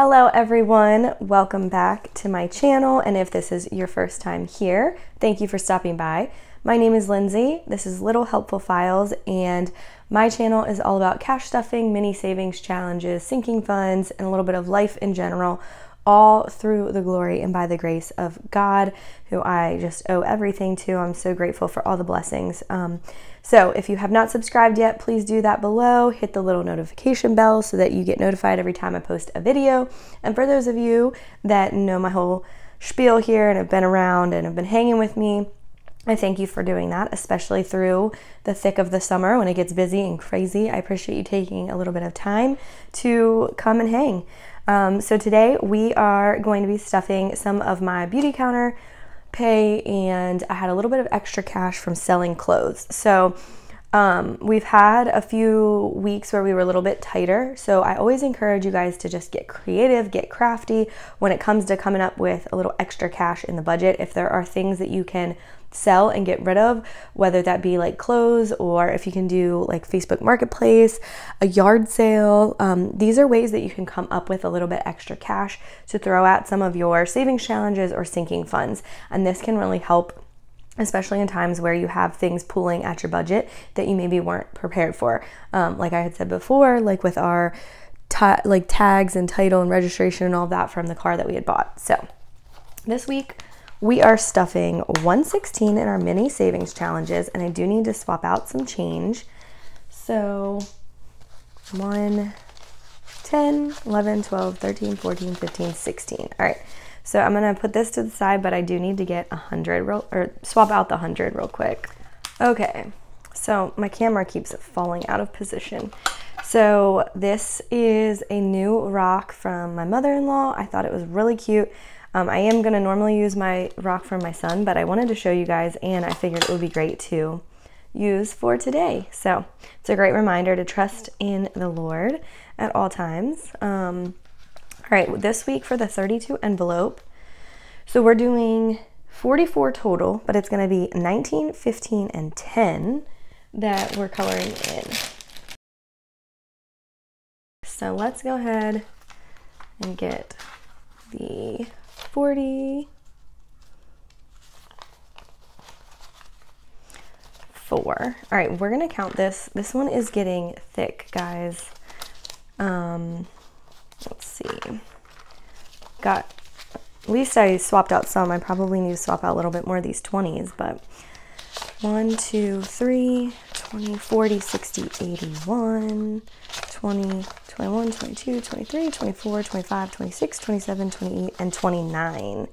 Hello everyone, welcome back to my channel, and if this is your first time here, thank you for stopping by. My name is Lindsay, this is Little Helpful Files, and my channel is all about cash stuffing, mini savings challenges, sinking funds, and a little bit of life in general, all through the glory and by the grace of God, who I just owe everything to. I'm so grateful for all the blessings. So if you have not subscribed yet, please do that below. Hit the little notification bell so that you get notified every time I post a video. And for those of you that know my whole spiel here and have been around and have been hanging with me, I thank you for doing that, especially through the thick of the summer when it gets busy and crazy. I appreciate you taking a little bit of time to come and hang. So today we are going to be stuffing some of my BeautyCounter pay, and I had a little bit of extra cash from selling clothes. So we've had a few weeks where we were a little bit tighter. So I always encourage you guys to just get creative, get crafty when it comes to coming up with a little extra cash in the budget. If there are things that you can sell and get rid of, whether that be like clothes or if you can do like Facebook Marketplace, a yard sale, these are ways that you can come up with a little bit extra cash to throw at some of your savings challenges or sinking funds. And this can really help, especially in times where you have things pulling at your budget that you maybe weren't prepared for. Like I had said before, like with our tags and title and registration and all of that from the car that we had bought. So this week we are stuffing 116 in our mini savings challenges, and I do need to swap out some change. So 1, 10, 11, 12, 13, 14, 15, 16. All right. So I'm gonna put this to the side, but I do need to get 100 or swap out the 100 real quick. Okay, so my camera keeps falling out of position. So this is a new rock from my mother-in-law. I thought it was really cute. I am gonna normally use my rock from my son, but I wanted to show you guys, and I figured it would be great to use for today. So it's a great reminder to trust in the Lord at all times. All right, this week for the 32 envelope, so we're doing 44 total, but it's gonna be 19, 15, and 10 that we're coloring in. So let's go ahead and get the 44. All right, we're gonna count this. This one is getting thick, guys. Let's see. At least I swapped out some. I probably need to swap out a little bit more of these 20s, but 1, 2, 3, 20, 40, 60, 81, 20, 21, 22, 23, 24, 25, 26, 27, 28, and 29.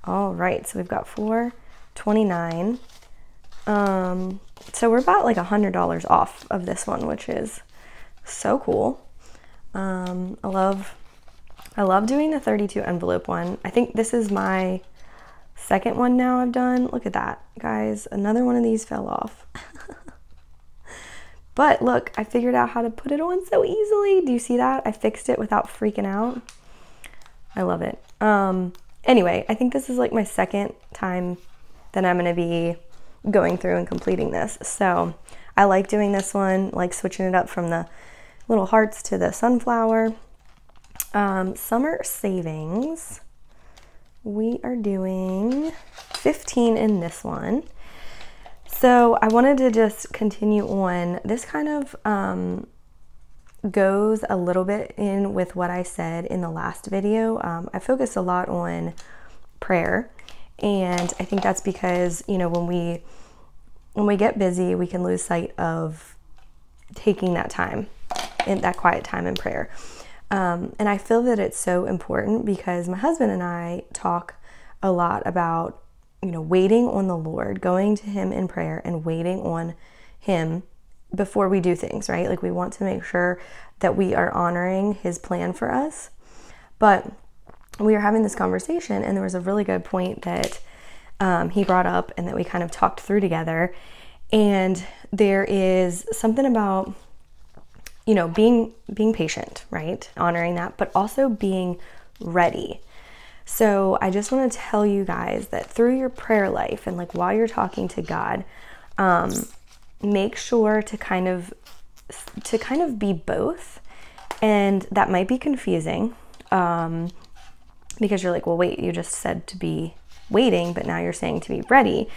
All right, so we've got 4, 29. So we're about like $100 off of this one, which is so cool. I love doing the 32 envelope one. I think this is my second one now I've done. Look at that, guys. Another one of these fell off. But look, I figured out how to put it on so easily. Do you see that? I fixed it without freaking out. I love it. Anyway, I think this is like my second time that I'm gonna be going through and completing this. So I like doing this one, like switching it up from the little hearts to the sunflower. Summer savings, we are doing 15 in this one. So I wanted to just continue on. This kind of goes a little bit in with what I said in the last video. I focused a lot on prayer, and I think that's because, you know, when we get busy, we can lose sight of taking that time, in that quiet time in prayer. And I feel that it's so important because my husband and I talk a lot about, you know, waiting on the Lord, going to him in prayer and waiting on him before we do things, right? Like we want to make sure that we are honoring his plan for us. But we were having this conversation, and there was a really good point that he brought up and that we kind of talked through together. And there is something about, you know, being patient, right? Honoring that, but also being ready. So I just want to tell you guys that through your prayer life and like while you're talking to God, make sure to kind of be both. And that might be confusing. because you're like, well, wait, you just said to be waiting, but now you're saying to be ready.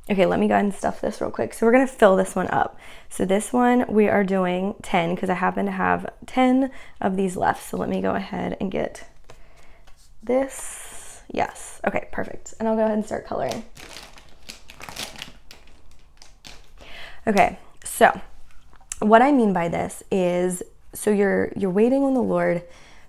Okay, let me go ahead and stuff this real quick. So we're gonna fill this one up. So this one we are doing 10 because I happen to have 10 of these left. So let me go ahead and get this. Yes, okay, perfect. And I'll go ahead and start coloring. Okay, so what I mean by this is, so you're waiting on the Lord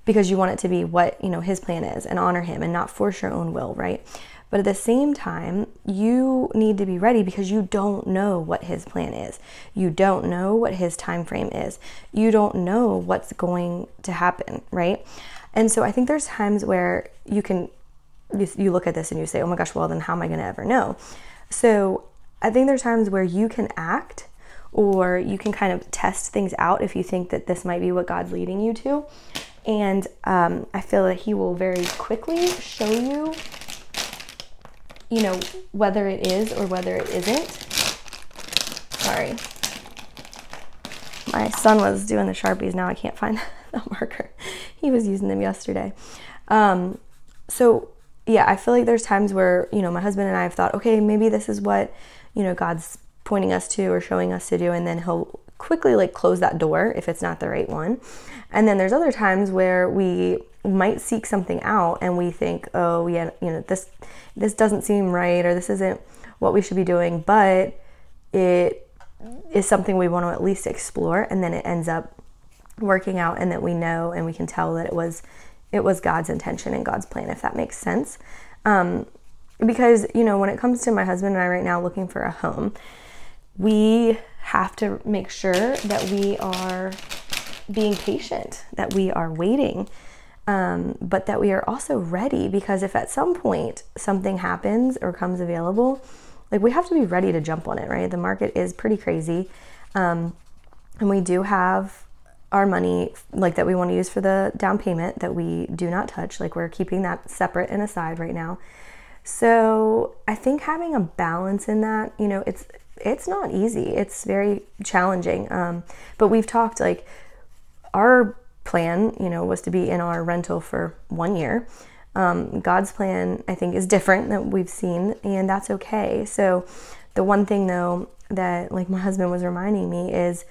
because you want it to be what, you know, his plan is and honor him and not force your own will, right? But at the same time, you need to be ready because you don't know what his plan is. You don't know what his time frame is. You don't know what's going to happen, right? And so I think there's times where you look at this and you say, oh my gosh, well then how am I going to ever know? So I think there's times where you can act, or you can kind of test things out if you think that this might be what God's leading you to. And I feel that he will very quickly show you, you know, whether it is or whether it isn't. Sorry. My son was doing the Sharpies. Now I can't find the marker. He was using them yesterday. So yeah, I feel like there's times where, you know, my husband and I have thought, okay, maybe this is what, you know, God's pointing us to or showing us to do. And then he'll quickly like close that door if it's not the right one. And then there's other times where we might seek something out and we think, oh yeah, you know, this doesn't seem right, or this isn't what we should be doing, but it is something we want to at least explore, and then it ends up working out, and that we know and we can tell that it was God's intention and God's plan, if that makes sense. Because, you know, when it comes to my husband and I right now looking for a home, we have to make sure that we are being patient, that we are waiting, but that we are also ready, because if at some point something happens or comes available, like we have to be ready to jump on it, right? The market is pretty crazy. And we do have our money like that we want to use for the down payment that we do not touch. Like we're keeping that separate and aside right now. So I think having a balance in that, you know, it's not easy. It's very challenging. But we've talked, like our plan, you know, was to be in our rental for 1 year. God's plan, I think, is different than we've seen, and that's okay. So the one thing though that like my husband was reminding me is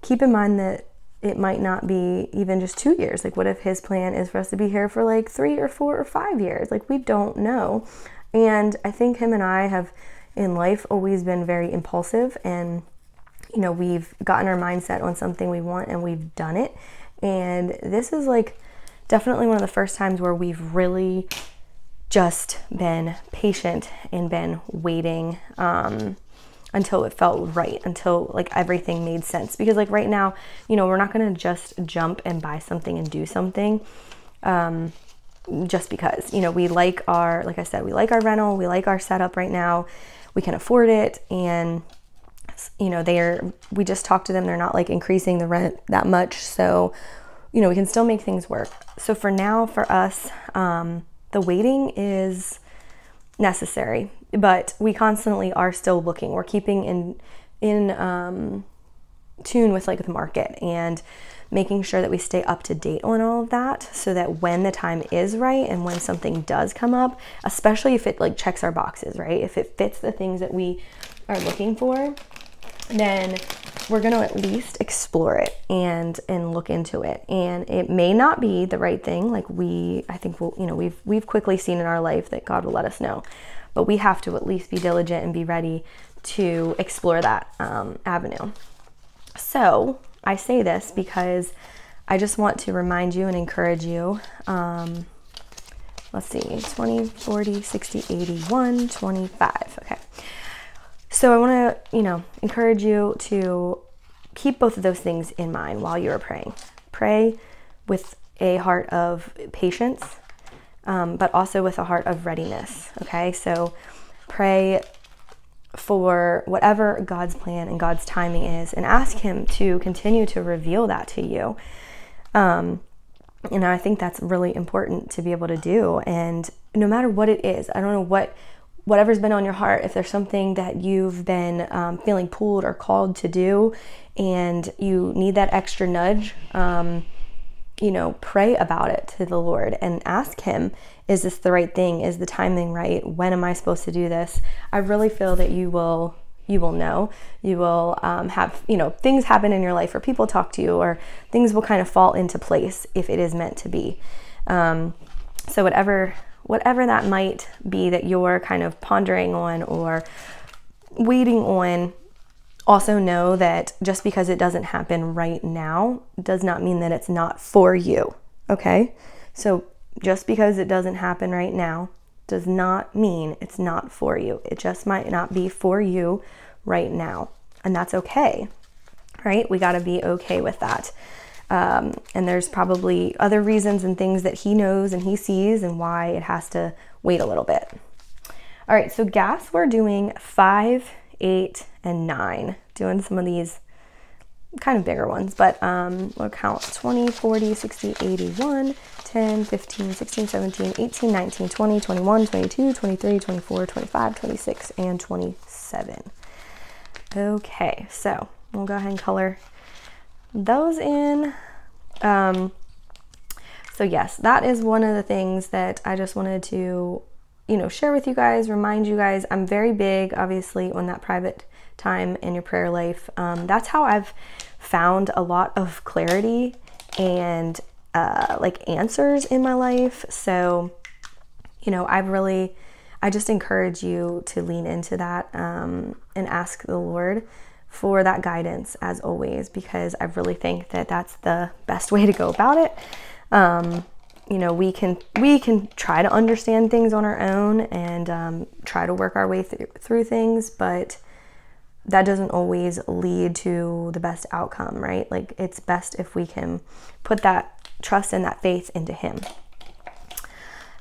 keep in mind that it might not be even just 2 years. Like what if his plan is for us to be here for like 3 or 4 or 5 years? Like we don't know. And I think him and I have in life always been very impulsive, and you know, we've gotten our mindset on something we want and we've done it. And this is like definitely one of the first times where we've really just been patient and been waiting until it felt right, until like everything made sense. Because like right now, you know, we're not going to just jump and buy something and do something just because, you know, we like our, like I said, we like our rental, we like our setup right now, we can afford it. And you know, we just talked to them, they're not like increasing the rent that much, so you know, we can still make things work. So for now, for us, the waiting is necessary, but we constantly are still looking. We're keeping in tune with like the market and making sure that we stay up to date on all of that, so that when the time is right and when something does come up, especially if it like checks our boxes, right? If it fits the things that we are looking for, then we're going to at least explore it and look into it. And it may not be the right thing. Like I think we'll, you know, we've quickly seen in our life that God will let us know, but we have to at least be diligent and be ready to explore that avenue. So I say this because I just want to remind you and encourage you. Let's see, 20, 40, 60, 80, 1, 25. Okay. So I want to, you know, encourage you to keep both of those things in mind while you are praying. Pray with a heart of patience, but also with a heart of readiness. Okay. So pray for whatever God's plan and God's timing is, and ask him to continue to reveal that to you. You know, I think that's really important to be able to do. And no matter what it is, I don't know whatever's been on your heart, if there's something that you've been feeling pulled or called to do and you need that extra nudge, you know, pray about it to the Lord and ask him, is this the right thing? Is the timing right? When am I supposed to do this? I really feel that you will know. You will have, you know, things happen in your life, or people talk to you, or things will kind of fall into place if it is meant to be. So whatever that might be that you're kind of pondering on or waiting on, also know that just because it doesn't happen right now does not mean that it's not for you, okay? So just because it doesn't happen right now does not mean it's not for you. It just might not be for you right now, and that's okay, right? We got to be okay with that. And there's probably other reasons and things that he knows and he sees and why it has to wait a little bit. All right, so gas, we're doing 5, 8, and 9. Doing some of these kind of bigger ones, but we'll count 20, 40, 60, 81, 10, 15, 16, 17, 18, 19, 20, 21, 22, 23, 24, 25, 26, and 27. Okay, so we'll go ahead and color those in. So yes, that is one of the things that I just wanted to, you know, share with you guys, remind you guys. I'm very big, obviously, on that private time in your prayer life. That's how I've found a lot of clarity and like answers in my life. So, you know, I just encourage you to lean into that and ask the Lord for that guidance as always, because I really think that that's the best way to go about it. You know, we can try to understand things on our own and try to work our way through things, but that doesn't always lead to the best outcome, right? Like, it's best if we can put that trust and that faith into him.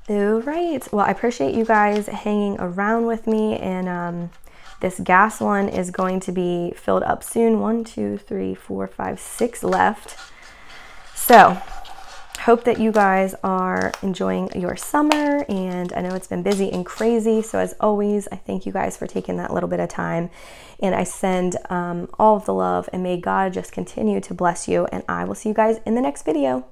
All right. Well, I appreciate you guys hanging around with me, and this gas one is going to be filled up soon. 1, 2, 3, 4, 5, 6 left. So hope that you guys are enjoying your summer, and I know it's been busy and crazy. So as always, I thank you guys for taking that little bit of time, and I send all of the love, and may God just continue to bless you, and I will see you guys in the next video.